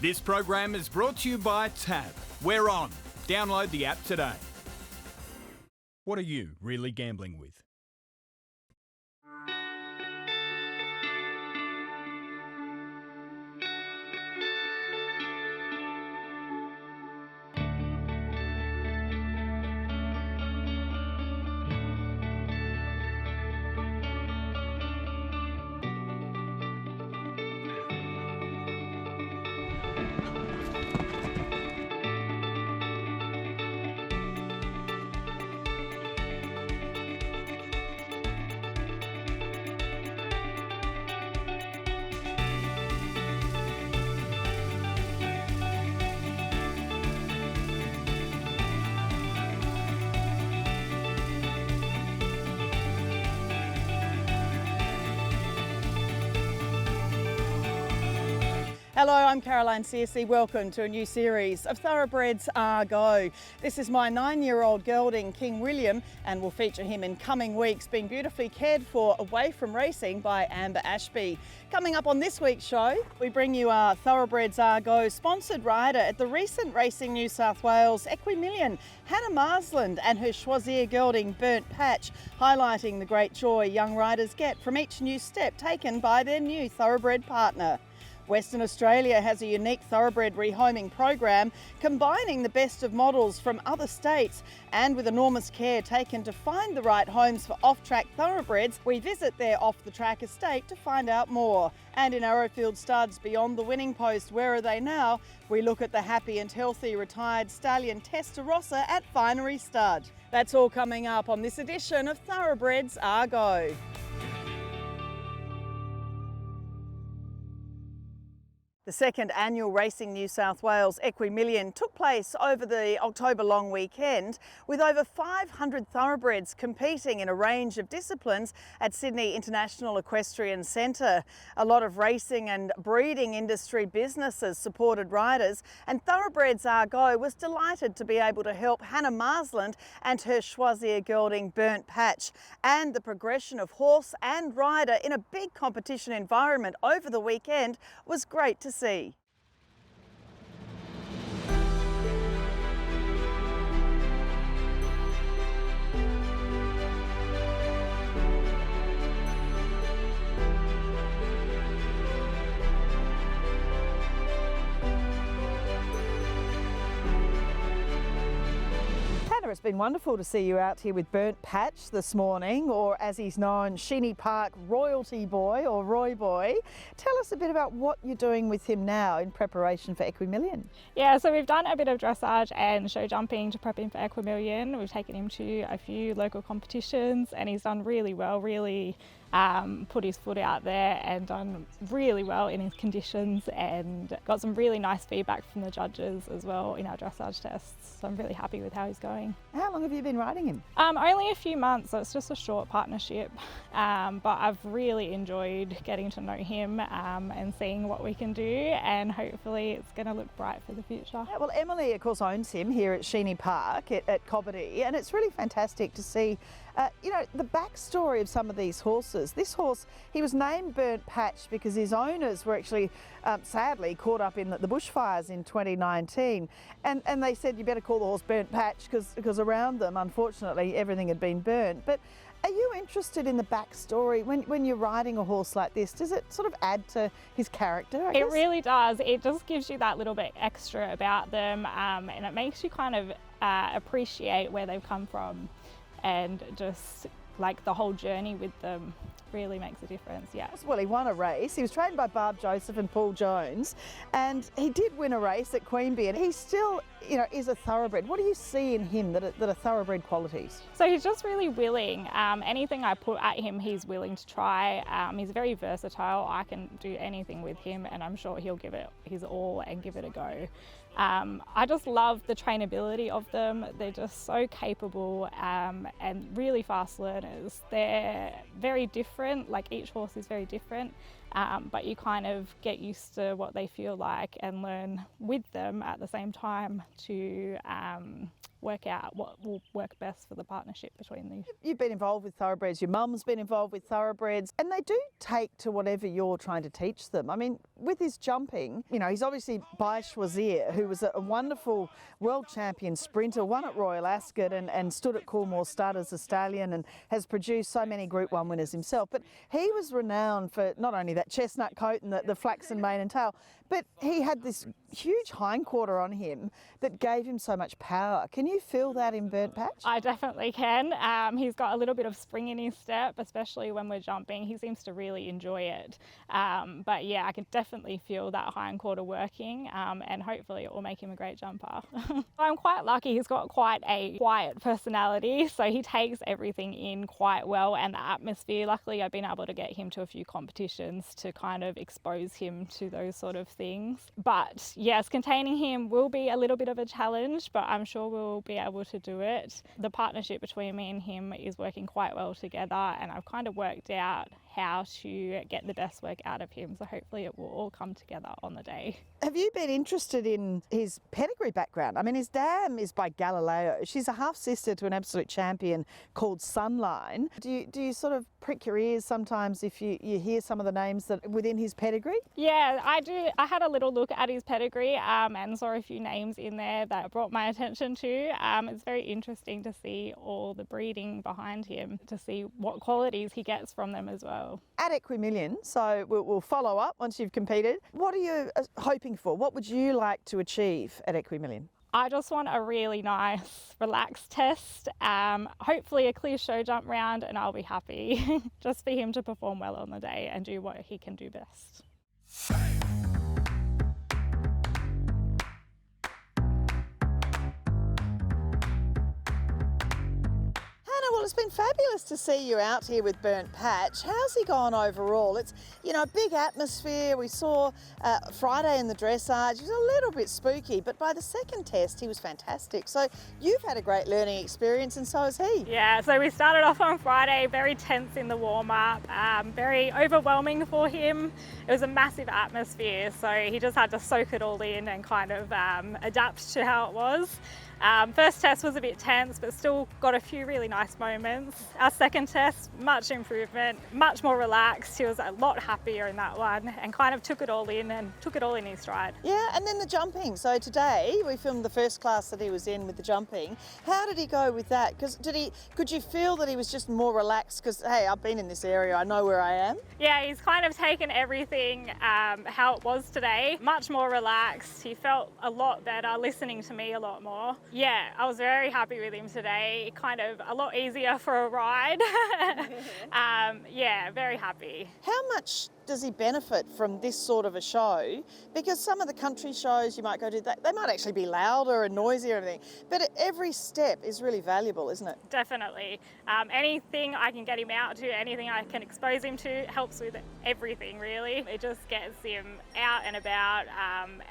This program is brought to you by Tab. We're on. Download the app today. What are you really gambling with? Hello, I'm Caroline Searcy. Welcome to a new series of Thoroughbreds Are Go. This is my 9-year-old gelding, King William, and we'll feature him in coming weeks, being beautifully cared for away from racing by Amber Ashby. Coming up on this week's show, we bring you our Thoroughbreds Are Go sponsored rider at the recent Racing New South Wales Equimillion, Hannah Marsland and her Choisir gelding Burnt Patch, highlighting the great joy young riders get from each new step taken by their new thoroughbred partner. Western Australia has a unique thoroughbred rehoming program combining the best of models from other states, and with enormous care taken to find the right homes for off-track thoroughbreds, we visit their off-the-track estate to find out more. And in Arrowfield Studs, beyond the winning post, where are they now? We look at the happy and healthy retired stallion Testa Rossa at Vinery Stud. That's all coming up on this edition of Thoroughbreds Are Go. The second annual Racing New South Wales Equimillion took place over the October long weekend, with over 500 thoroughbreds competing in a range of disciplines at Sydney International Equestrian Centre. A lot of racing and breeding industry businesses supported riders, and Thoroughbreds Are Go was delighted to be able to help Hannah Marsland and her Choisir gelding Burnt Patch. And the progression of horse and rider in a big competition environment over the weekend was great to see. It's been wonderful to see you out here with Burnt Patch this morning, or as he's known, Sheeny Park Royalty Boy or Roy Boy. Tell us a bit about what you're doing with him now in preparation for Equimillion. Yeah, so we've done a bit of dressage and show jumping to prep him for Equimillion. We've taken him to a few local competitions and he's done really well, really put his foot out there and done really well in his conditions, and got some really nice feedback from the judges as well in our dressage tests. So I'm really happy with how he's going. How long have you been riding him? Only a few months, so it's just a short partnership, but I've really enjoyed getting to know him and seeing what we can do, and hopefully it's going to look bright for the future. Yeah, well, Emily of course owns him here at Sheeny Park at Cobbitty, and it's really fantastic to see the backstory of some of these horses. This horse, he was named Burnt Patch because his owners were actually sadly caught up in the bushfires in 2019, and they said you better call the horse Burnt Patch because around them unfortunately everything had been burnt. But are you interested in the backstory when you're riding a horse like this? Does it sort of add to his character, I guess? It really does. It just gives you that little bit extra about them, and it makes you kind of appreciate where they've come from, and just like the whole journey with them really makes a difference. Yeah. Well, he won a race. He was trained by Barb Joseph and Paul Jones, and he did win a race at Queanbeyan, and he still, is a thoroughbred. What do you see in him that are thoroughbred qualities? So he's just really willing. Anything I put at him, he's willing to try. He's very versatile. I can do anything with him, and I'm sure he'll give it his all and give it a go. I just love the trainability of them. They're just so capable and really fast learners. They're very different, like each horse is very different, but you kind of get used to what they feel like and learn with them at the same time to work out what will work best for the partnership between these. You've been involved with thoroughbreds, your mum's been involved with thoroughbreds, and they do take to whatever you're trying to teach them. I mean, with his jumping, you know, he's obviously by Schwazier, who was a wonderful world champion sprinter, won at Royal Ascot and stood at Coolmore Stud as a stallion and has produced so many Group 1 winners himself. But he was renowned for not only that chestnut coat and the flaxen mane and tail, but he had this huge hindquarter on him that gave him so much power. Can you feel that in Burnt Patch? I definitely can. He's got a little bit of spring in his step, especially when we're jumping. He seems to really enjoy it. But yeah, I can definitely feel that hindquarter working, and hopefully it will make him a great jumper. I'm quite lucky. He's got quite a quiet personality, so he takes everything in quite well, and the atmosphere. Luckily, I've been able to get him to a few competitions to kind of expose him to those sort of things. But yes, containing him will be a little bit of a challenge, but I'm sure we'll be able to do it. The partnership between me and him is working quite well together, and I've kind of worked out how to get the best work out of him, so hopefully it will all come together on the day. Have you been interested in his pedigree background? I mean, his dam is by Galileo. She's a half-sister to an absolute champion called Sunline. Do you sort of prick your ears sometimes if you hear some of the names that within his pedigree? Yeah, I do. I had a little look at his pedigree and saw a few names in there that brought my attention to. It's very interesting to see all the breeding behind him, to see what qualities he gets from them as well. At Equimillion, so we'll follow up once you've competed. What are you hoping for? What would you like to achieve at Equimillion? I just want a really nice, relaxed test, hopefully a clear show jump round, and I'll be happy just for him to perform well on the day and do what he can do best. Well, it's been fabulous to see you out here with Burnt Patch. How's he gone overall? It's, you know, a big atmosphere. We saw Friday in the dressage. He was a little bit spooky, but by the second test, he was fantastic. So you've had a great learning experience, and so has he. Yeah, so we started off on Friday, very tense in the warm-up, very overwhelming for him. It was a massive atmosphere, so he just had to soak it all in and kind of adapt to how it was. First test was a bit tense, but still got a few really nice moments. Our second test, much improvement, much more relaxed. He was a lot happier in that one and kind of took it all in his stride. Yeah, and then the jumping. So today we filmed the first class that he was in with the jumping. How did he go with that? Because could you feel that he was just more relaxed? Because, hey, I've been in this area, I know where I am. Yeah, he's kind of taken everything how it was today, much more relaxed. He felt a lot better, listening to me a lot more. Yeah, I was very happy with him today. Kind of a lot easier for a ride. Yeah, very happy. How much does he benefit from this sort of a show? Because some of the country shows you might go to, they might actually be louder and noisier and everything, but every step is really valuable, isn't it? Definitely. Anything I can get him out to, anything I can expose him to helps with everything, really. It just gets him out and about,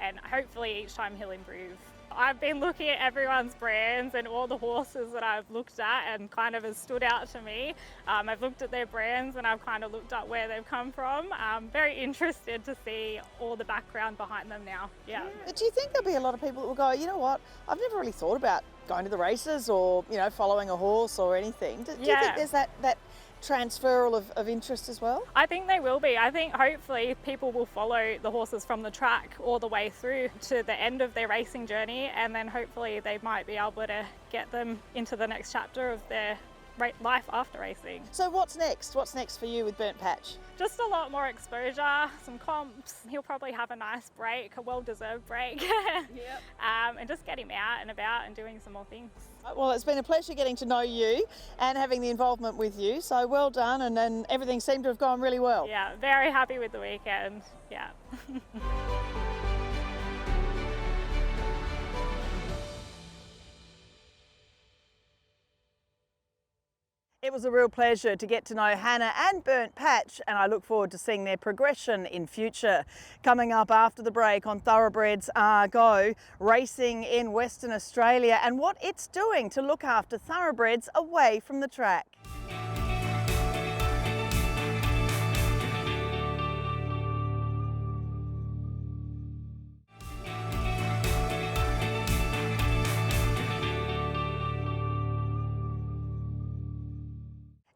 and hopefully each time he'll improve. I've been looking at everyone's brands and all the horses that I've looked at and kind of has stood out to me. I've looked at their brands and I've kind of looked at where they've come from. I'm very interested to see all the background behind them now. Yeah. But do you think there'll be a lot of people that will go, you know what, I've never really thought about going to the races or, you know, following a horse or anything. Do you think there's that transferal of interest as well? I think they will be. I think hopefully people will follow the horses from the track all the way through to the end of their racing journey, and then hopefully they might be able to get them into the next chapter of their life after racing. So what's next? What's next for you with Burnt Patch? Just a lot more exposure, some comps. He'll probably have a nice break, a well-deserved break. Yep. And just get him out and about and doing some more things. Well, it's been a pleasure getting to know you and having the involvement with you. So well done, and then everything seemed to have gone really well. Yeah, very happy with the weekend. Yeah. It was a real pleasure to get to know Hannah and Burnt Patch, and I look forward to seeing their progression in future. Coming up after the break on Thoroughbreds Are Go, racing in Western Australia and what it's doing to look after thoroughbreds away from the track.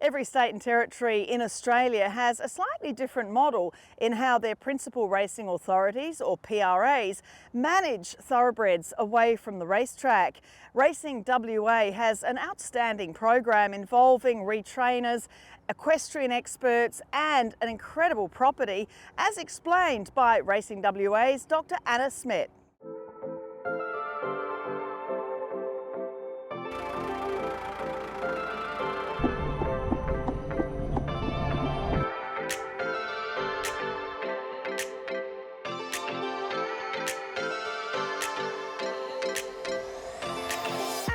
Every state and territory in Australia has a slightly different model in how their principal racing authorities, or PRAs, manage thoroughbreds away from the racetrack. Racing WA has an outstanding program involving retrainers, equestrian experts and an incredible property, as explained by Racing WA's Dr. Anna Smet.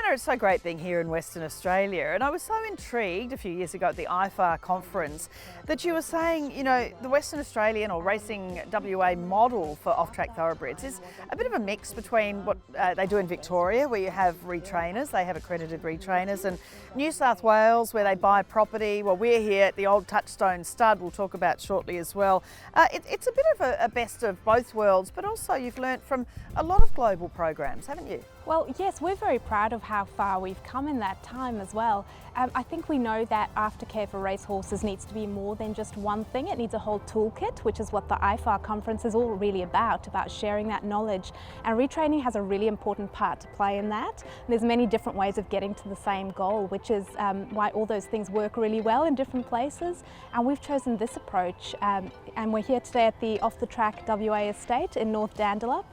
It's so great being here in Western Australia, and I was so intrigued a few years ago at the IFAR conference that you were saying, you know, the Western Australian or Racing WA model for off-track thoroughbreds is a bit of a mix between what they do in Victoria, where you have retrainers, they have accredited retrainers, and New South Wales, where they buy property. Well, we're here at the old Touchstone Stud, we'll talk about shortly as well. It's a bit of a best of both worlds, but also you've learnt from a lot of global programs, haven't you? Well, yes, we're very proud of how far we've come in that time as well. I think we know that aftercare for racehorses needs to be more than just one thing. It needs a whole toolkit, which is what the IFAR conference is all really about sharing that knowledge. And retraining has a really important part to play in that. And there's many different ways of getting to the same goal, which is why all those things work really well in different places. And we've chosen this approach, and we're here today at the Off the Track WA estate in North Dandalup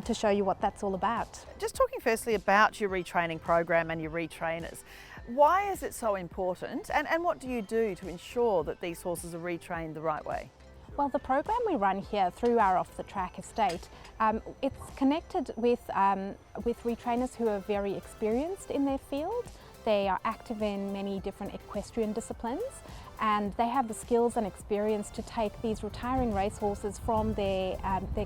to show you what that's all about. Just talking firstly about your retraining program and your retrainers. Why is it so important, and what do you do to ensure that these horses are retrained the right way? Well, the program we run here through our off-the-track estate, it's connected with retrainers who are very experienced in their field. They are active in many different equestrian disciplines, and they have the skills and experience to take these retiring racehorses from their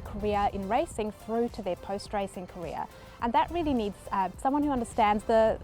career in racing through to their post-racing career. And that really needs someone who understands the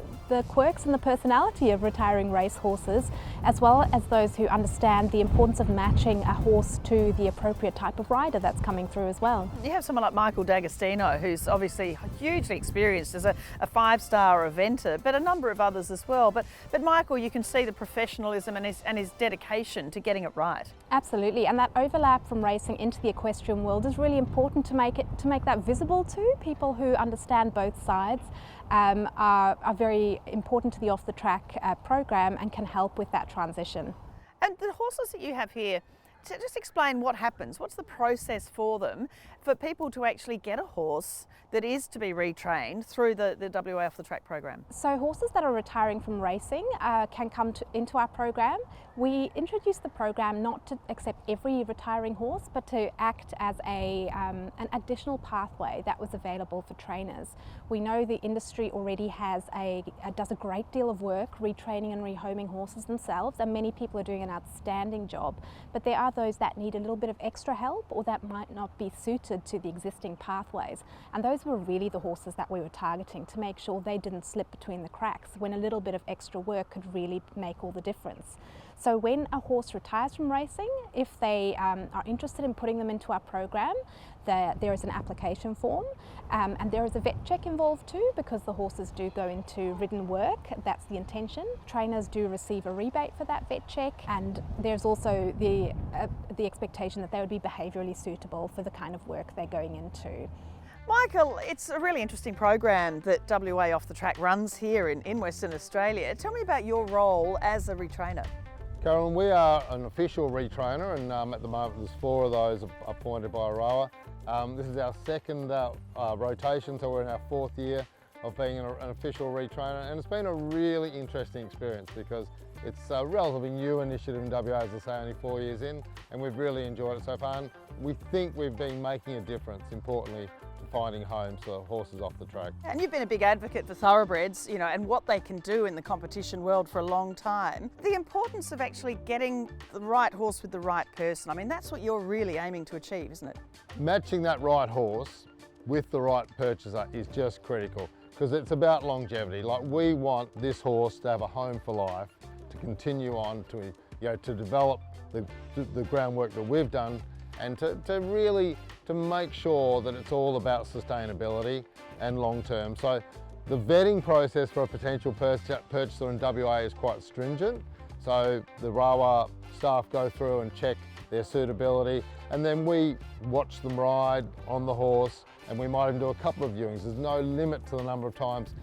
quirks and the personality of retiring racehorses, as well as those who understand the importance of matching a horse to the appropriate type of rider that's coming through as well. You have someone like Michael D'Agostino, who's obviously hugely experienced as a five-star eventer, but a number of others as well. But Michael, you can see the professionalism and his dedication to getting it right. Absolutely, and that overlap from racing into the equestrian world is really important to make that visible to people who understand both sides. Are very important to the off-the-track program and can help with that transition. And the horses that you have here, just explain what happens. What's the process for them, for people to actually get a horse that is to be retrained through the WA off-the-track program? So horses that are retiring from racing can come into our program. We introduced the program not to accept every retiring horse, but to act as an additional pathway that was available for trainers. We know the industry already does a great deal of work retraining and rehoming horses themselves, and many people are doing an outstanding job. But there are those that need a little bit of extra help, or that might not be suited to the existing pathways. And those were really the horses that we were targeting, to make sure they didn't slip between the cracks when a little bit of extra work could really make all the difference. So when a horse retires from racing, if they are interested in putting them into our program, there is an application form, and there is a vet check involved too, because the horses do go into ridden work. That's the intention. Trainers do receive a rebate for that vet check, and there's also the expectation that they would be behaviourally suitable for the kind of work they're going into. Michael, it's a really interesting program that WA Off the Track runs here in Western Australia. Tell me about your role as a retrainer. Carolyn, we are an official retrainer, and at the moment there's 4 of those appointed by AROA. This is our second rotation, so we're in our 4th year of being an official retrainer, and it's been a really interesting experience because it's a relatively new initiative in WA, as I say, only 4 years in, and we've really enjoyed it so far. And we think we've been making a difference, importantly, finding homes for horses off the track. And you've been a big advocate for thoroughbreds, you know, and what they can do in the competition world for a long time. The importance of actually getting the right horse with the right person, I mean, that's what you're really aiming to achieve, isn't it? Matching that right horse with the right purchaser is just critical, because it's about longevity. Like, we want this horse to have a home for life, to continue on to develop the groundwork that we've done, and to really make sure that it's all about sustainability and long term. So the vetting process for a potential purchaser in WA is quite stringent. So the rower staff go through and check their suitability, and then we watch them ride on the horse, and we might even do a couple of viewings. There's no limit to the number of times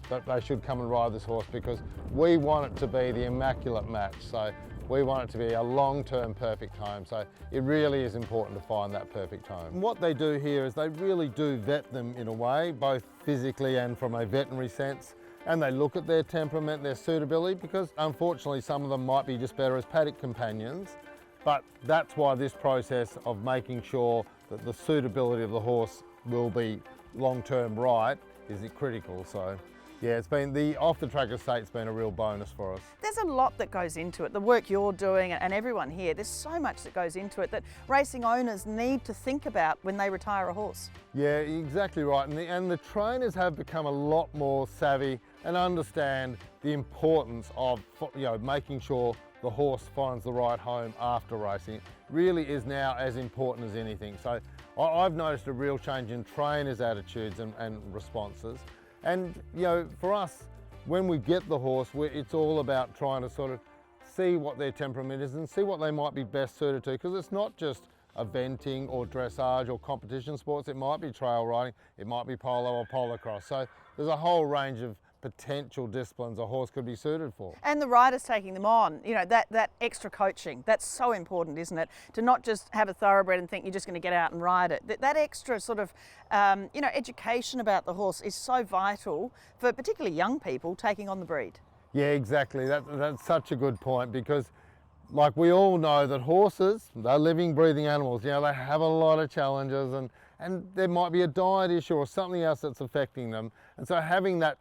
that they should come and ride this horse, because we want it to be the immaculate match. So we want it to be a long-term perfect home. So it really is important to find that perfect home. And what they do here is they really do vet them in a way, both physically and from a veterinary sense. And they look at their temperament, their suitability, because unfortunately some of them might be just better as paddock companions. But that's why this process of making sure that the suitability of the horse will be long-term right is critical. So yeah, it's been, the off-the-track estate's been a real bonus for us. There's a lot that goes into it, the work you're doing and everyone here, there's so much that goes into it that racing owners need to think about when they retire a horse. Yeah, exactly right. And the trainers have become a lot more savvy and understand the importance of, you know, making sure the horse finds the right home after racing. It really is now as important as anything. So I've noticed a real change in trainers' attitudes and responses. And you know, for us, when we get the horse, it's all about trying to sort of see what their temperament is and see what they might be best suited to, because it's not just eventing or dressage or competition sports. It might be trail riding, it might be polo or polo cross. So there's a whole range of potential disciplines a horse could be suited for. And the riders taking them on, you know, that extra coaching, that's so important, isn't it? To not just have a thoroughbred and think you're just going to get out and ride it. That extra sort of, you know, education about the horse is so vital for particularly young people taking on the breed. Yeah, exactly. That's such a good point, because like we all know that horses, they're living, breathing animals. You know, they have a lot of challenges, and there might be a diet issue or something else that's affecting them. And so having that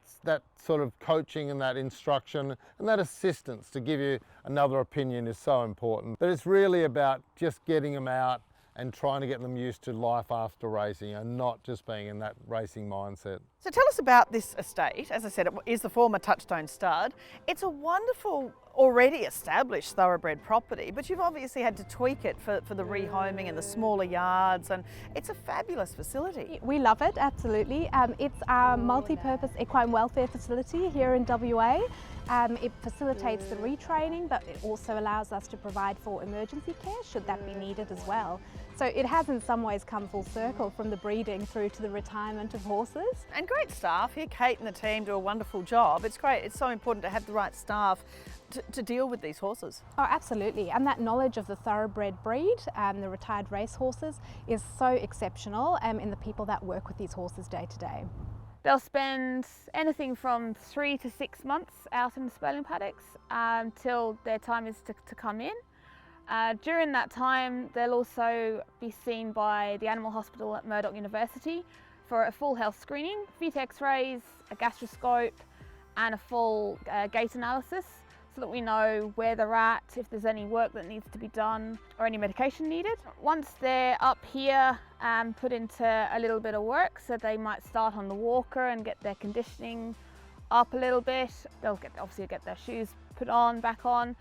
sort of coaching and that instruction and that assistance to give you another opinion is so important. But it's really about just getting them out and trying to get them used to life after racing and not just being in that racing mindset. So tell us about this estate. As I said, it is the former Touchstone Stud. It's a wonderful, already established thoroughbred property, but you've obviously had to tweak it for the rehoming and the smaller yards, and it's a fabulous facility. We love it, absolutely. It's our multi-purpose equine welfare facility here in WA. It facilitates the retraining, but it also allows us to provide for emergency care should that be needed as well. So it has in some ways come full circle from the breeding through to the retirement of horses. And great staff here. Kate and the team do a wonderful job. It's great. It's so important to have the right staff to deal with these horses. Oh, absolutely. And that knowledge of the thoroughbred breed, the retired race horses, is so exceptional in the people that work with these horses day to day. They'll spend anything from 3 to 6 months out in the Stallion paddocks until their time is to come in. During that time, they'll also be seen by the animal hospital at Murdoch University for a full health screening, feet x-rays, a gastroscope and a full gait analysis, so that we know where they're at, if there's any work that needs to be done or any medication needed. Once they're up here and put into a little bit of work, so they might start on the walker and get their conditioning up a little bit. They'll obviously get their shoes put on, back on,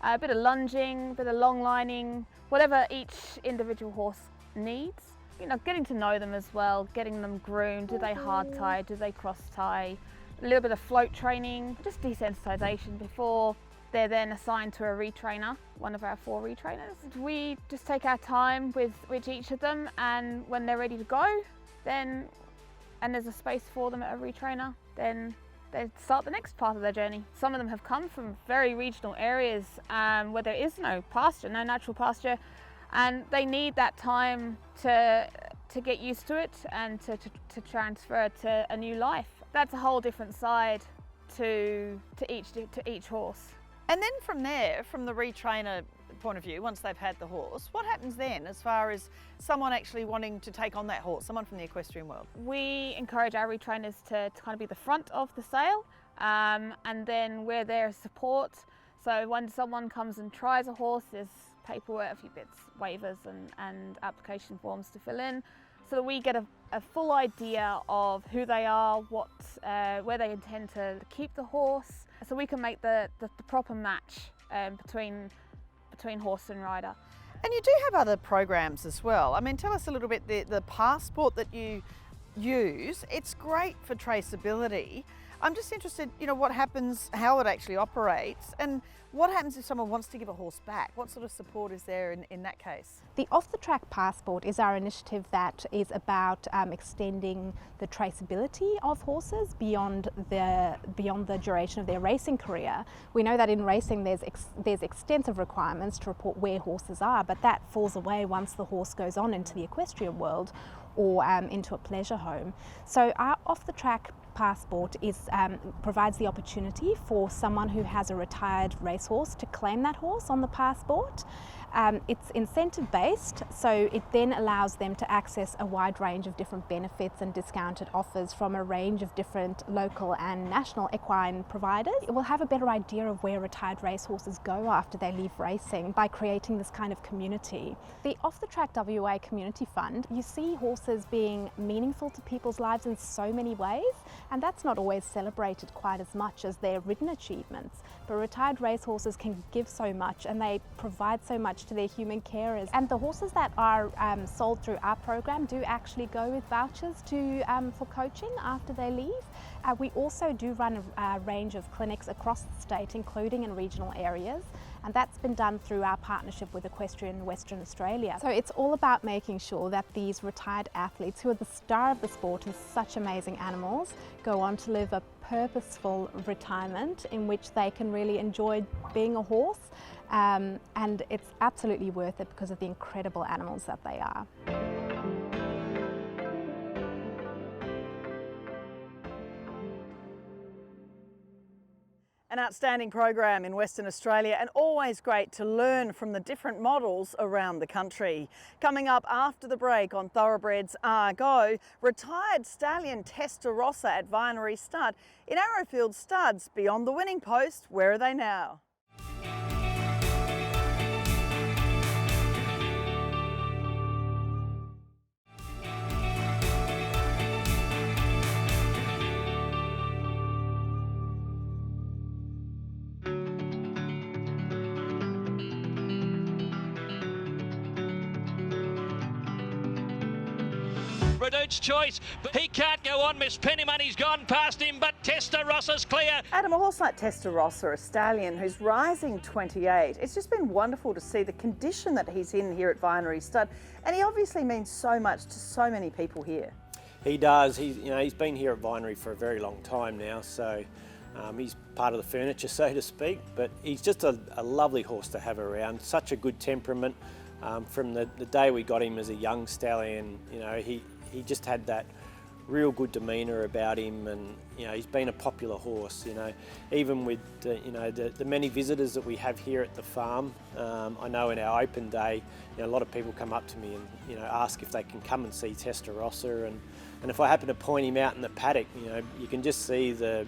a bit of lunging, a bit of long lining, whatever each individual horse needs. You know, getting to know them as well, getting them groomed. Do they hard tie? Do they cross tie? A little bit of float training, just desensitization before they're then assigned to a retrainer, one of our 4 retrainers. We just take our time with each of them, and when they're ready to go, then, and there's a space for them at a retrainer, then they start the next part of their journey. Some of them have come from very regional areas where there is no pasture, no natural pasture, and they need that time to get used to it and to transfer to a new life. That's a whole different side to each horse. And then from there, from the retrainer point of view, once they've had the horse, what happens then as far as someone actually wanting to take on that horse, someone from the equestrian world? We encourage our retrainers to kind of be the front of the sale, and then we're there as support. So when someone comes and tries a horse, there's paperwork, a few bits, waivers and application forms to fill in, so that we get a full idea of who they are, where they intend to keep the horse, so we can make the proper match between horse and rider. And you do have other programs as well. I mean, tell us a little bit, the passport that you use, it's great for traceability. I'm just interested, you know, what happens, how it actually operates, and what happens if someone wants to give a horse back? What sort of support is there in that case? The off-the-track passport is our initiative that is about extending the traceability of horses beyond the duration of their racing career. We know that in racing there's extensive requirements to report where horses are, but that falls away once the horse goes on into the equestrian world or into a pleasure home. So our off-the-track passport provides the opportunity for someone who has a retired racehorse to claim that horse on the passport. It's incentive based, so it then allows them to access a wide range of different benefits and discounted offers from a range of different local and national equine providers. It will have a better idea of where retired racehorses go after they leave racing by creating this kind of community. The Off the Track WA Community Fund, you see horses being meaningful to people's lives in so many ways, and that's not always celebrated quite as much as their ridden achievements. But retired racehorses can give so much, and they provide so much to their human carers. And the horses that are sold through our program do actually go with vouchers for coaching after they leave. We also do run a range of clinics across the state, including in regional areas, and that's been done through our partnership with Equestrian Western Australia. So it's all about making sure that these retired athletes, who are the star of the sport and such amazing animals, go on to live a purposeful retirement in which they can really enjoy being a horse, and it's absolutely worth it because of the incredible animals that they are. An outstanding program in Western Australia, and always great to learn from the different models around the country. Coming up after the break on Thoroughbreds Are Go, retired stallion Testa Rossa at Vinery Stud. In Arrowfield Studs, beyond the winning post, where are they now? Reduced choice, but he can't go on. Miss Pennymoney's gone past him, but Testa Rossa's clear. Adam, a horse like Testa Rossa, a stallion who's rising 28, it's just been wonderful to see the condition that he's in here at Vinery Stud, and he obviously means so much to so many people here. He does. He's been here at Vinery for a very long time now, so he's part of the furniture, so to speak, but he's just a lovely horse to have around. Such a good temperament. From the day we got him as a young stallion, he just had that real good demeanour about him, and he's been a popular horse. Even with the many visitors that we have here at the farm. I know in our open day, a lot of people come up to me and ask if they can come and see Testa Rossa, and if I happen to point him out in the paddock, you can just see the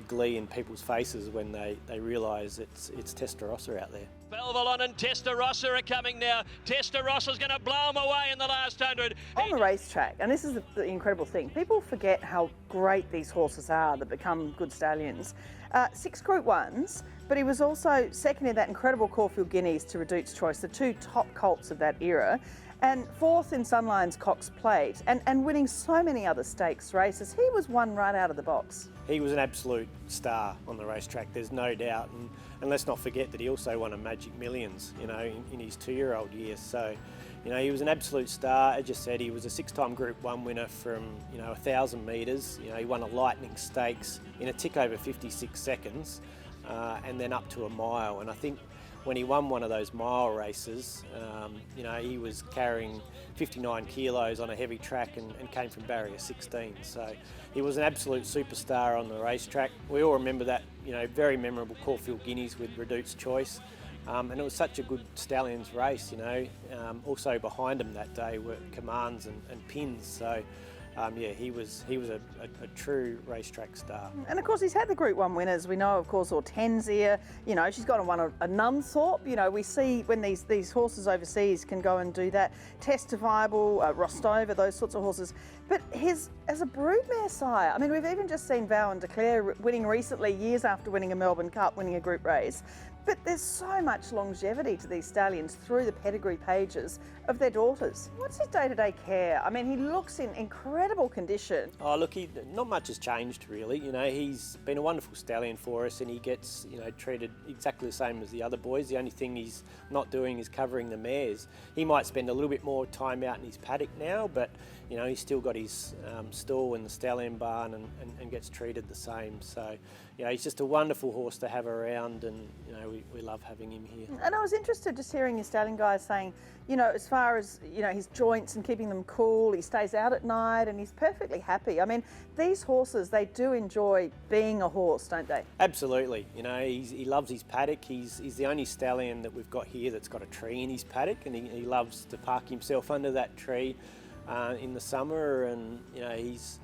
glee in people's faces when they realise it's Testa Rossa out there. Belvalon and Testa Rossa are coming now. Testa Rossa's going to blow them away in the last 100. On the racetrack, and this is the incredible thing, people forget how great these horses are that become good stallions. 6 Group 1s, but he was also second in that incredible Caulfield Guineas to Redute's Choice, the 2 top colts of that era, and 4th in Sunline's Cox Plate, and winning so many other stakes races. He was one right out of the box. He was an absolute star on the racetrack, there's no doubt, and let's not forget that he also won a Magic Millions, in his 2-year-old years. So, he was an absolute star. As you said, he was a 6-time Group 1 winner from, 1,000 metres. He won a Lightning Stakes in a tick over 56 seconds, and then up to a mile. And I think when he won one of those mile races, he was carrying 59 kilos on a heavy track and came from barrier 16. So he was an absolute superstar on the racetrack. We all remember that, very memorable Caulfield Guineas with Redute's Choice. And it was such a good stallions race, Also behind him that day were Commands and Pins. So he was a true racetrack star. And of course he's had the Group 1 winners. We know, of course, Hortensia, she's gone and won a Nunthorpe. We see when these horses overseas can go and do that. Testifiable, Rostova, those sorts of horses. But as a broodmare sire, we've even just seen Vow and Declare winning recently, years after winning a Melbourne Cup, winning a group race. But there's so much longevity to these stallions through the pedigree pages of their daughters. What's his day-to-day care? I mean, he looks in incredible condition. Oh, look, not much has changed really. You know, he's been a wonderful stallion for us, and he gets, you know, treated exactly the same as the other boys. The only thing he's not doing is covering the mares. He might spend a little bit more time out in his paddock now, but you know, he's still got his stall in the stallion barn and gets treated the same. So, you know, he's just a wonderful horse to have around, and you know, we love having him here. And I was interested just hearing your stallion guys saying, you know, as far as, you know, his joints and keeping them cool, he stays out at night and he's perfectly happy. I mean, these horses, they do enjoy being a horse, don't they? Absolutely. You know, he loves his paddock. He's the only stallion that we've got here that's got a tree in his paddock, and he loves to park himself under that tree in the summer, and you know, he's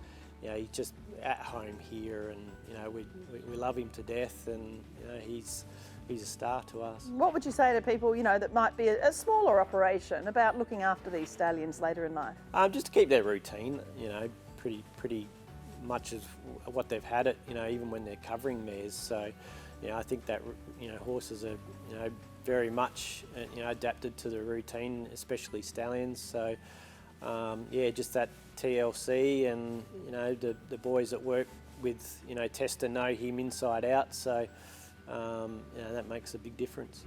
just at home here, and you know, we love him to death, and you know, he's a star to us. What would you say to people, you know, that might be a smaller operation about looking after these stallions later in life? Just to keep their routine, you know, pretty much as what they've had it, you know, even when they're covering mares. So, you know, I think that, you know, horses are, you know, very much, you know, adapted to the routine, especially stallions. So, yeah, just that TLC, and you know, the boys that work with, you know, Testa know him inside out. So, you know, that makes a big difference.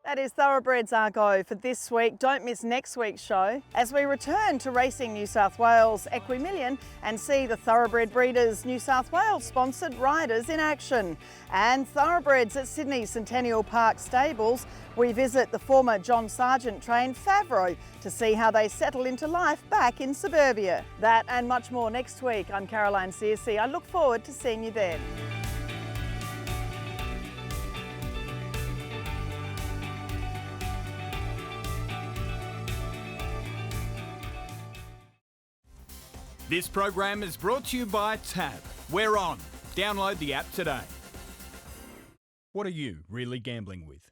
That is Thoroughbreds Are Go for this week. Don't miss next week's show as we return to Racing New South Wales Equimillion and see the Thoroughbred Breeders New South Wales sponsored riders in action. And Thoroughbreds at Sydney Centennial Park Stables, we visit the former John Sargent trained Favreau to see how they settle into life back in suburbia. That and much more next week. I'm Caroline Searcy. I look forward to seeing you then. This program is brought to you by Tab. We're on. Download the app today. What are you really gambling with?